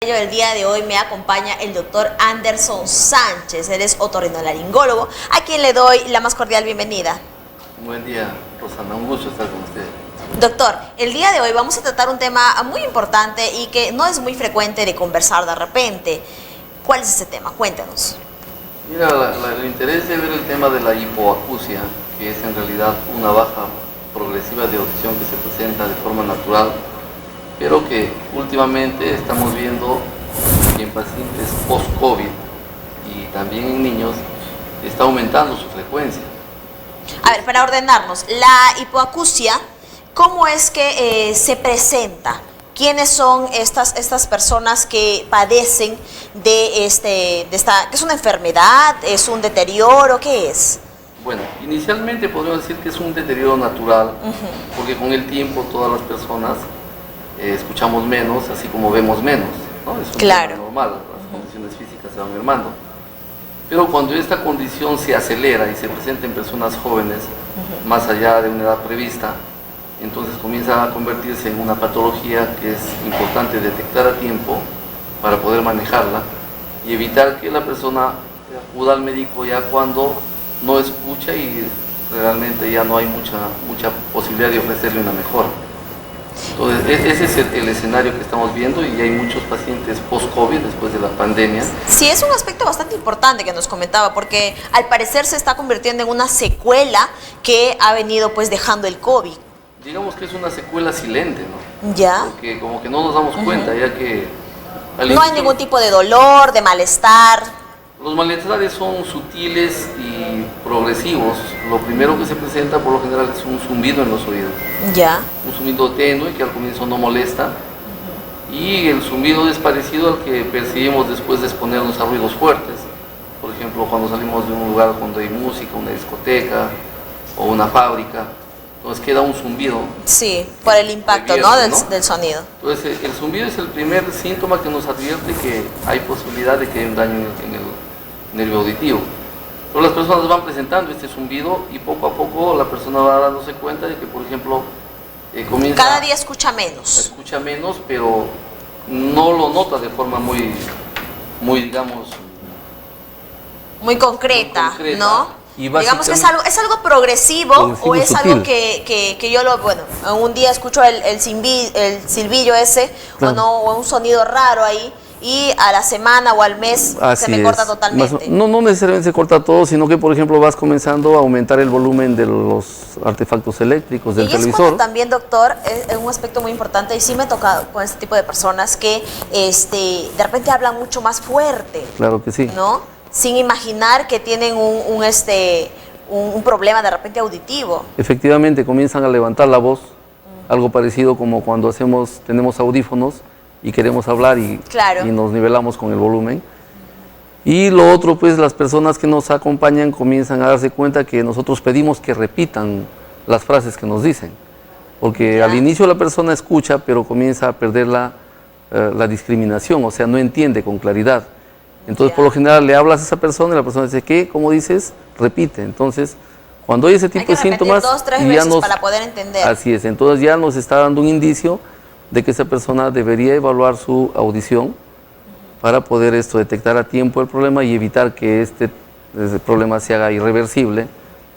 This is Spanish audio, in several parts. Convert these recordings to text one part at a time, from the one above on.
ello, el día de hoy me acompaña el doctor Anderson Sánchez. Él es otorrinolaringólogo, a quien le doy la más cordial bienvenida. Buen día, Rosana. Un gusto estar con usted. Doctor, el día de hoy vamos a tratar un tema muy importante y que no es muy frecuente de conversar de repente. ¿Cuál es ese tema? Cuéntanos. Mira, el interés de ver el tema de la hipoacusia, que es en realidad una baja progresiva de audición que se presenta de forma natural, pero que últimamente estamos viendo que en pacientes post-COVID y también en niños está aumentando su frecuencia. A ver, para ordenarnos, la hipoacusia, ¿cómo es que se presenta? ¿Quiénes son estas personas que padecen de esta, que es una enfermedad, es un deterioro, qué es? Bueno, inicialmente podríamos decir que es un deterioro natural, porque con el tiempo todas las personas escuchamos menos, así como vemos menos, ¿no? Es un tema normal, las condiciones físicas se van mermando. Pero cuando esta condición se acelera y se presenta en personas jóvenes, más allá de una edad prevista, entonces comienza a convertirse en una patología que es importante detectar a tiempo para poder manejarla y evitar que la persona acuda al médico ya cuando no escucha y realmente ya no hay mucha posibilidad de ofrecerle una mejora. Entonces, ese es el escenario que estamos viendo y hay muchos pacientes post-COVID, después de la pandemia. Sí, es un aspecto bastante importante que nos comentaba, porque al parecer se está convirtiendo en una secuela que ha venido pues dejando el COVID. Digamos que es una secuela silente, ¿no? Ya. Porque como que no nos damos cuenta, ya que... No hay ningún tipo de dolor, de malestar. Los malestares son sutiles y progresivos. Lo primero que se presenta por lo general es un zumbido en los oídos. Ya. Un zumbido tenue que al comienzo no molesta. Y el zumbido es parecido al que percibimos después de exponernos a ruidos fuertes. Por ejemplo, cuando salimos de un lugar donde hay música, una discoteca o una fábrica. Entonces queda un zumbido. Sí, por el impacto, ¿no? Del sonido. Entonces el zumbido es el primer síntoma que nos advierte que hay posibilidad de que haya un daño en el nervio auditivo. Pero las personas van presentando este zumbido y poco a poco la persona va dándose cuenta de que, por ejemplo, comienza... Cada día escucha menos. Escucha menos, pero no lo nota de forma muy digamos... Muy concreta, ¿no? Digamos que es algo progresivo o es sutil. Algo que yo bueno, un día escucho el silbillo ese, claro. o un sonido raro ahí, y a la semana o al mes se me corta totalmente. No necesariamente se corta todo, sino que, por ejemplo, vas comenzando a aumentar el volumen de los artefactos eléctricos del televisor. Y también, doctor, es un aspecto muy importante, y sí me he tocado con este tipo de personas que de repente hablan mucho más fuerte. Claro que sí. ¿No? Sin imaginar que tienen un problema de repente auditivo. Efectivamente, comienzan a levantar la voz, algo parecido como cuando tenemos audífonos y queremos hablar y nos nivelamos con el volumen. Y lo otro, pues las personas que nos acompañan comienzan a darse cuenta que nosotros pedimos que repitan las frases que nos dicen, porque al inicio la persona escucha, pero comienza a perder la discriminación, o sea, no entiende con claridad. Entonces, por lo general, le hablas a esa persona y la persona dice, ¿qué? ¿Cómo dices? Repite. Entonces, cuando hay ese tipo de síntomas... 2, 3 veces para poder entender. Así es. Entonces, ya nos está dando un indicio de que esa persona debería evaluar su audición para poder detectar a tiempo el problema y evitar que este problema se haga irreversible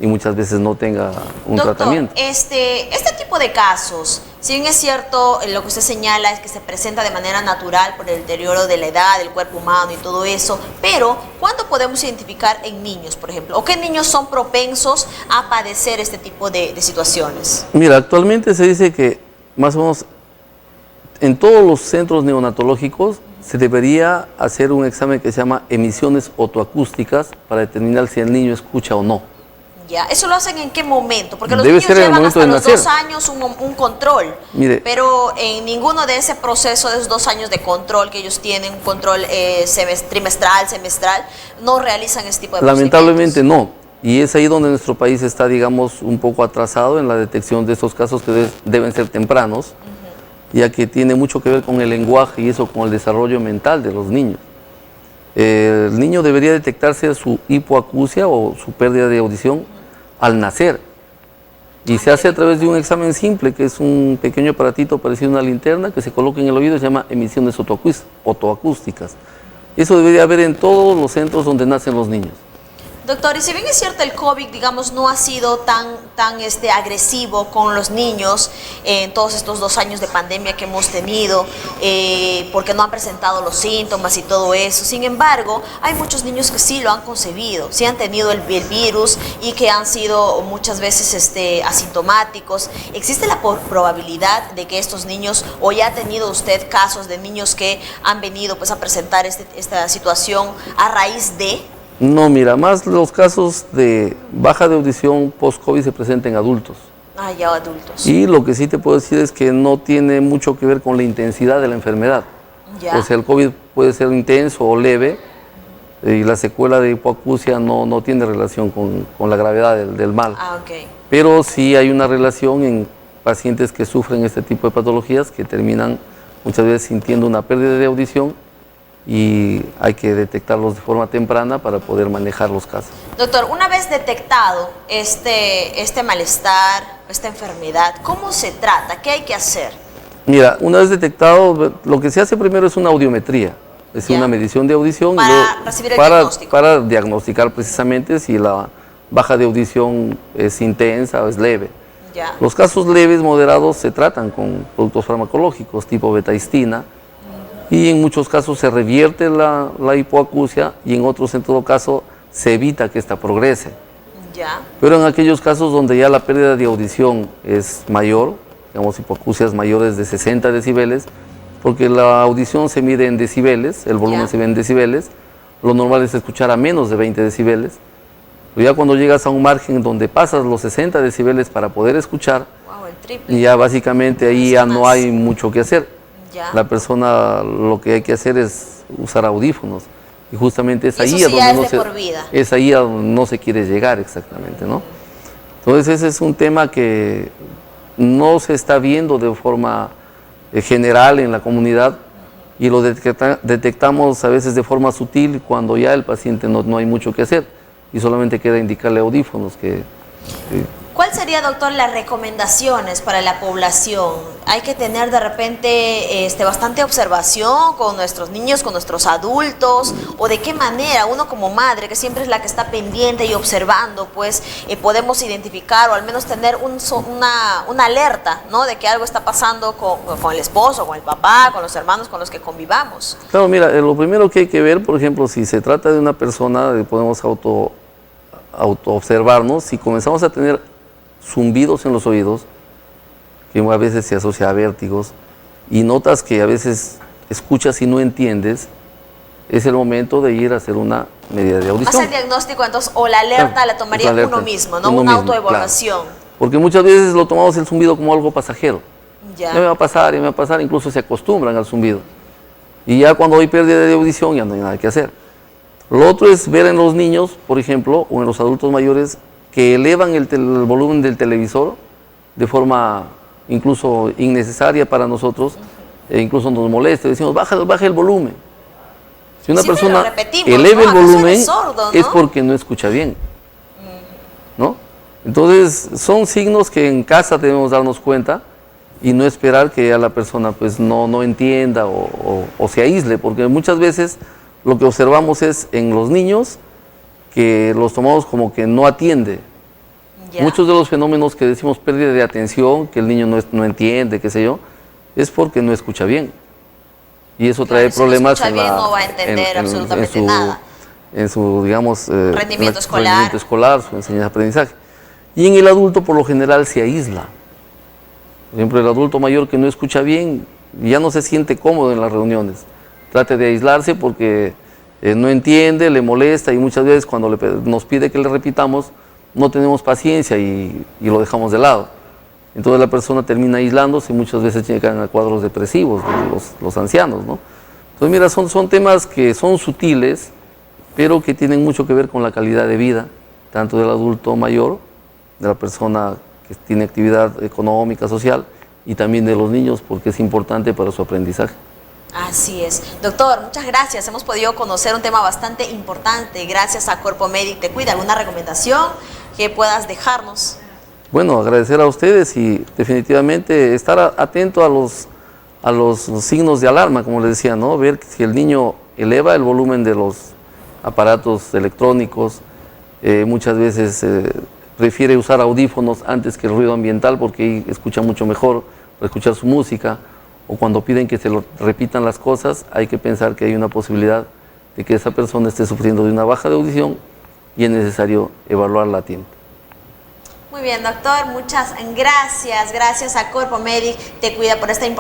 y muchas veces no tenga un tratamiento. Este tipo de casos, si bien es cierto, lo que usted señala es que se presenta de manera natural por el deterioro de la edad, del cuerpo humano y todo eso, pero ¿cuándo podemos identificar en niños, por ejemplo? ¿O qué niños son propensos a padecer este tipo de situaciones? Mira, actualmente se dice que más o menos en todos los centros neonatológicos se debería hacer un examen que se llama emisiones otoacústicas para determinar si el niño escucha o no. Ya, ¿eso lo hacen en qué momento? Porque los niños llevan hasta los 2 años un control. Mire, pero en ninguno de ese proceso de esos 2 años de control que ellos tienen, un control trimestral, semestral, no realizan ese tipo de lamentablemente no. Y es ahí donde nuestro país está, digamos, un poco atrasado en la detección de estos casos que deben ser tempranos, ya que tiene mucho que ver con el lenguaje y eso con el desarrollo mental de los niños. El niño debería detectarse su hipoacusia o su pérdida de audición al nacer. Y se hace a través de un examen simple, que es un pequeño aparatito parecido a una linterna que se coloca en el oído y se llama emisiones otoacústicas. Eso debería haber en todos los centros donde nacen los niños. Doctor, y si bien es cierto el COVID, digamos, no ha sido tan agresivo con los niños en todos estos 2 años de pandemia que hemos tenido, porque no han presentado los síntomas y todo eso, sin embargo, hay muchos niños que sí lo han concebido, sí han tenido el virus y que han sido muchas veces asintomáticos. ¿Existe la probabilidad de que estos niños, o ya ha tenido usted casos de niños que han venido pues a presentar esta situación a raíz de...? No, mira, más los casos de baja de audición post-COVID se presentan en adultos. Ah, ya adultos. Y lo que sí te puedo decir es que no tiene mucho que ver con la intensidad de la enfermedad. Ya. O sea, el COVID puede ser intenso o leve y la secuela de hipoacusia no tiene relación con la gravedad del mal. Ah, ok. Pero sí hay una relación en pacientes que sufren este tipo de patologías que terminan muchas veces sintiendo una pérdida de audición, y hay que detectarlos de forma temprana para poder manejar los casos. Doctor, una vez detectado este malestar, esta enfermedad, ¿cómo se trata? ¿Qué hay que hacer? Mira, una vez detectado, lo que se hace primero es una audiometría, es decir, una medición de audición para recibir el diagnóstico. Para diagnosticar precisamente si la baja de audición es intensa o es leve. Ya. Los casos leves, moderados, se tratan con productos farmacológicos tipo betaistina, y en muchos casos se revierte la hipoacusia y en otros, en todo caso, se evita que esta progrese. Ya. Pero en aquellos casos donde ya la pérdida de audición es mayor, digamos hipoacusias mayores de 60 decibeles, porque la audición se mide en decibeles, el volumen se ve en decibeles, lo normal es escuchar a menos de 20 decibeles, pero ya cuando llegas a un margen donde pasas los 60 decibeles para poder escuchar, wow, el triple. ya básicamente ahí ya no hay mucho que hacer. Ya. La persona, lo que hay que hacer es usar audífonos, y justamente es ahí sí a donde es ahí a donde no se quiere llegar exactamente, ¿no? Entonces ese es un tema que no se está viendo de forma general en la comunidad, y lo detectamos a veces de forma sutil cuando ya el paciente no hay mucho que hacer y solamente queda indicarle audífonos ¿Cuál sería, doctor, las recomendaciones para la población? Hay que tener de repente bastante observación con nuestros niños, con nuestros adultos, o de qué manera uno como madre, que siempre es la que está pendiente y observando, pues podemos identificar o al menos tener una alerta, ¿no? De que algo está pasando con el esposo, con el papá, con los hermanos con los que convivamos. Claro, mira, lo primero que hay que ver, por ejemplo, si se trata de una persona, podemos auto-observarnos, si comenzamos a tener zumbidos en los oídos, que a veces se asocia a vértigos, y notas que a veces escuchas y no entiendes, es el momento de ir a hacer una medida de audición. Más el diagnóstico, entonces, o la alerta la tomaría uno mismo, ¿no? Una autoevaluación. Claro. Porque muchas veces lo tomamos el zumbido como algo pasajero. Ya Me va a pasar, incluso se acostumbran al zumbido. Y ya cuando hay pérdida de audición ya no hay nada que hacer. Lo otro es ver en los niños, por ejemplo, o en los adultos mayores, que elevan el volumen del televisor de forma incluso innecesaria para nosotros, e incluso nos molesta, decimos, baja el volumen. Si una persona eleva el volumen, sordo, ¿no? Es porque no escucha bien, ¿no? Entonces, son signos que en casa debemos darnos cuenta y no esperar que ya la persona pues no entienda o se aísle, porque muchas veces lo que observamos es en los niños que los tomamos como que no atiende. Ya. Muchos de los fenómenos que decimos pérdida de atención, que el niño no entiende, qué sé yo, es porque no escucha bien. Y eso trae problemas no va a entender absolutamente nada. En su, digamos, rendimiento escolar, su enseñanza-aprendizaje. Y en el adulto, por lo general, se aísla. Por ejemplo, el adulto mayor que no escucha bien, ya no se siente cómodo en las reuniones. Trate de aislarse porque no entiende, le molesta, y muchas veces cuando nos pide que le repitamos, no tenemos paciencia y lo dejamos de lado. Entonces la persona termina aislándose y muchas veces llegan a cuadros depresivos, los ancianos, ¿no? Entonces mira, son temas que son sutiles, pero que tienen mucho que ver con la calidad de vida, tanto del adulto mayor, de la persona que tiene actividad económica, social, y también de los niños, porque es importante para su aprendizaje. Así es. Doctor, muchas gracias. Hemos podido conocer un tema bastante importante gracias a Cuerpo Medic Te Cuida. ¿Alguna recomendación que puedas dejarnos? Bueno, agradecer a ustedes y definitivamente estar atento a los signos de alarma, como les decía, ¿no? Ver si el niño eleva el volumen de los aparatos electrónicos, muchas veces prefiere usar audífonos antes que el ruido ambiental porque ahí escucha mucho mejor para escuchar su música, o cuando piden que se lo repitan las cosas, hay que pensar que hay una posibilidad de que esa persona esté sufriendo de una baja de audición y es necesario evaluarla a tiempo. Muy bien, doctor, muchas gracias. Gracias a Corpomedic, te cuida por esta información.